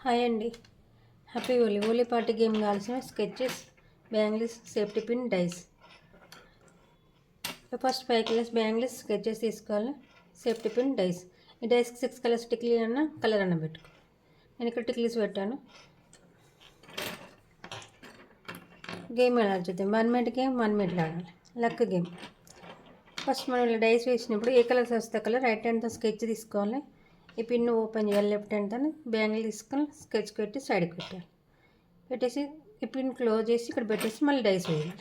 Hi అండి. Happy Holi. Holi party game కావాల్సిన sketches, bangles, safety pin, dice. First 5 colours bangles sketches తీసుకోవాలి. Safety pin, dice. ఈ డైస్కి 6 colours tikli అన్న కలర్ అన్న పెట్టుకో. నేను ఇక్కడ టిక్లీస్ పెట్టాను. గేమ్ ఎలా చూద్దాం. 1 మినిట్ గేమ్ 1 మినిట్లో ఆడాలి. Luck game. ఫస్ట్ మనం ఇలా డైస్ వేసినప్పుడు ఏ కలర్స్ వస్తే కలర్ రైట్ హ్యాండ్తో స్కెచ్ తీసుకోవాలి. ఈ పిన్ ఓపెన్ చేయాలి. లెఫ్ట్ హ్యాండ్తో బ్యాంగిల్ తీసుకొని స్కెచ్ పెట్టి సైడ్కి పెట్టాలి. పెట్టేసి ఈ పిన్ క్లోజ్ చేసి ఇక్కడ పెట్టేసి మళ్ళీ డైస్ వేయాలి.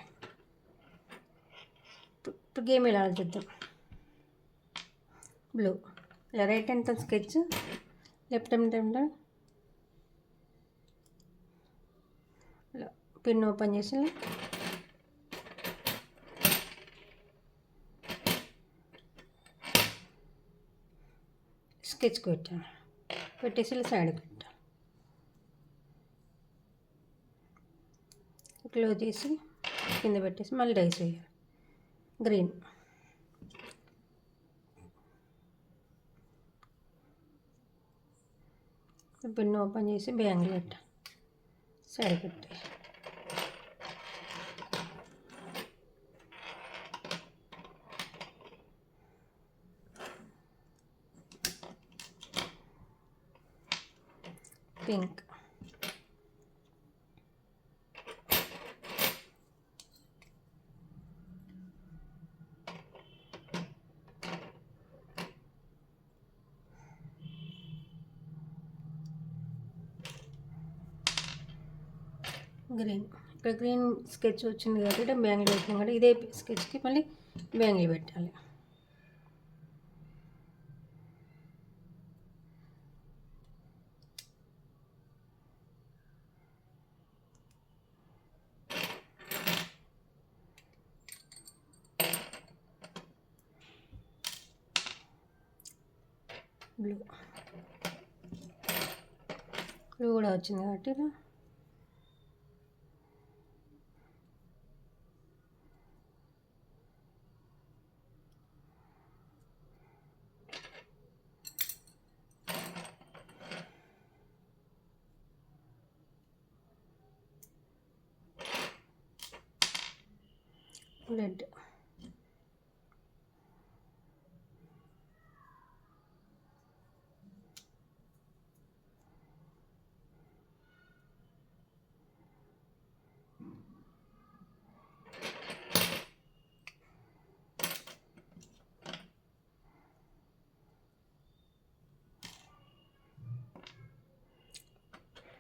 ఇప్పుడు గేమ్ ఎలా చూద్దాం. బ్లూ ఇలా రైట్ హ్యాండ్తో స్కెచ్, లెఫ్ట్ హ్యాండ్ ఇలా పిన్ ఓపెన్ చేసి స్కెచ్కి పెట్టాను. పెట్టేసి ఇలా సైడ్కి పెట్టాను. క్లోజ్ చేసి కింద పెట్టేసి మళ్ళీ డైస్ వేయాలి. గ్రీన్ పిన్ ఓపెన్ చేసి బ్యాంగిల్ పెట్టాలి. సైడ్ పెట్టాలి. Pink green. ఇక్కడ గ్రీన్ స్కెచ్ వచ్చింది కాబట్టి బ్యాంగిల్ పెట్టినాం కాబట్టి ఇదే స్కెచ్కి మళ్ళీ బ్యాంగిల్ పెట్టాలి. బ్లూ బ్లూ కూడా వచ్చింది కాబట్టి ఇలా రెడ్.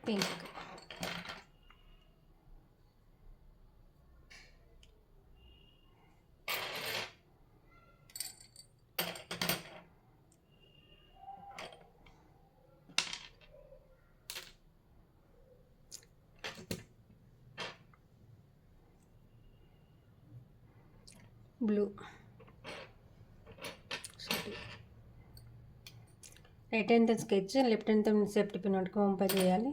పింక్. బ్లూ. రైట్ హ్యాండ్తో స్కెచ్, లెఫ్ట్ హ్యాండ్తో సేఫ్టీ పిన్ పట్టుకు ఓపెన్ చేయాలి.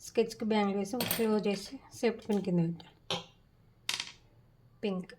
స్కెచ్కి బ్యాంగిల్ వేసి క్లోజ్ చేసి సేఫ్టీ పిన్ కింద పెట్టాలి. పింక్.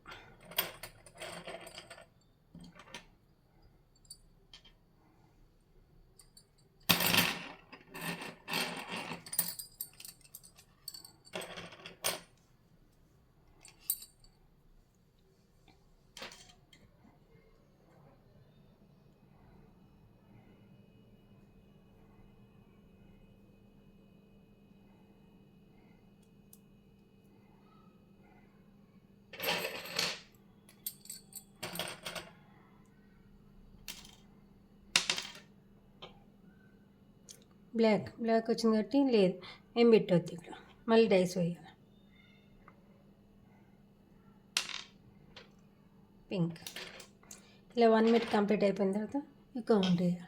బ్లాక్ వచ్చింది కాబట్టి లేదు ఏం పెట్టవద్దు. ఇక్కడ మళ్ళీ డైస్ వేయాలి. పింక్. ఇలా 1 మినిట్ కంప్లీట్ అయిపోయిన తర్వాత కౌంట్ చేయాలి.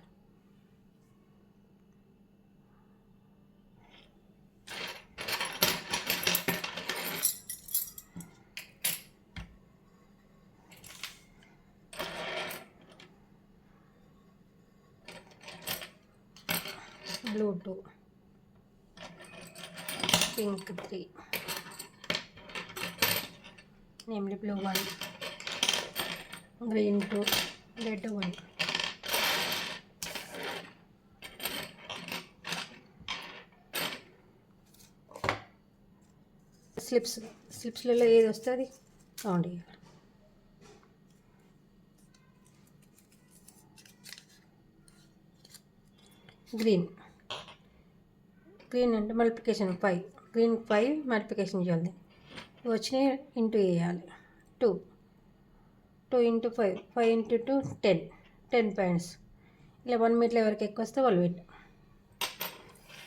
Blue 2, pink 3, namely blue 1, green 2, red 1. స్లిప్స్లలో ఏది వస్తే అది కౌంట్ చేయాలి. గ్రీన్ అంటే మల్టిప్లికేషన్ 5, గ్రీన్ 5 మల్టిప్లికేషన్ చేయాలి. వచ్చినాయి ఇంటూ వేయాలి. 2 ఇంటూ 5, 5 ఇంటూ 2 10 పాయింట్స్. ఇలా 1 మీటర్ ఎవరికి ఎక్కువ వస్తే వాళ్ళు విన్.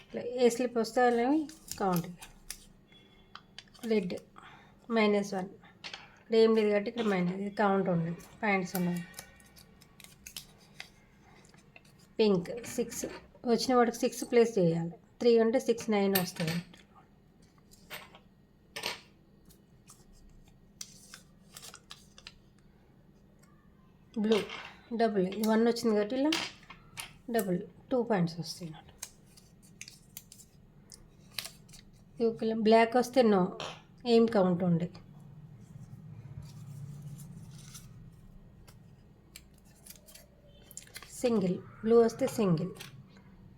ఇట్లా ఏ స్లిప్ వస్తే వాళ్ళని కౌంట్. రెడ్ -1, ఇక్కడ ఏం లేదు కాబట్టి ఇక్కడ మైనస్, ఇది కౌంట్ ఉండదు, పాయింట్స్ ఉన్నాయి. పింక్ 6, వచ్చిన వాటికి 6 ప్లేస్ చేయాలి. 3 అంటే 6, 9 వస్తుంది. బ్లూ డబుల్, 1 వచ్చింది కాబట్టి ఇలా డబుల్ 2 పాయింట్స్ వస్తాయి. బ్లాక్ వస్తే నో, ఏం కౌంట్ ఉండే. సింగిల్, బ్లూ వస్తే సింగిల్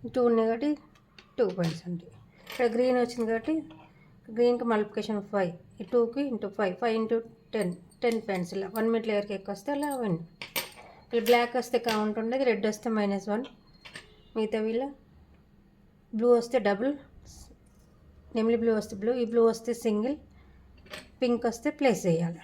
2 ఉన్నాయి కాబట్టి 2 పాయింట్స్ ఉంటాయి. ఇక్కడ గ్రీన్ వచ్చింది కాబట్టి గ్రీన్కి మల్టిప్లికేషన్ 5, ఈ 2కి ఇంటూ 5, 5 ఇంటూ 10 పాయింట్స్. ఇలా 1 మీటర్ ఎవరికి ఎక్కువ వస్తే అలా విన్. ఇలా బ్లాక్ వస్తే కౌంట్ ఉండేది, రెడ్ వస్తే -1, మిగతా వీళ్ళ బ్లూ వస్తే డబుల్, నెమిలి బ్లూ వస్తే బ్లూ, ఈ బ్లూ వస్తే సింగిల్, పింక్ వస్తే ప్లేస్ చేయాలి.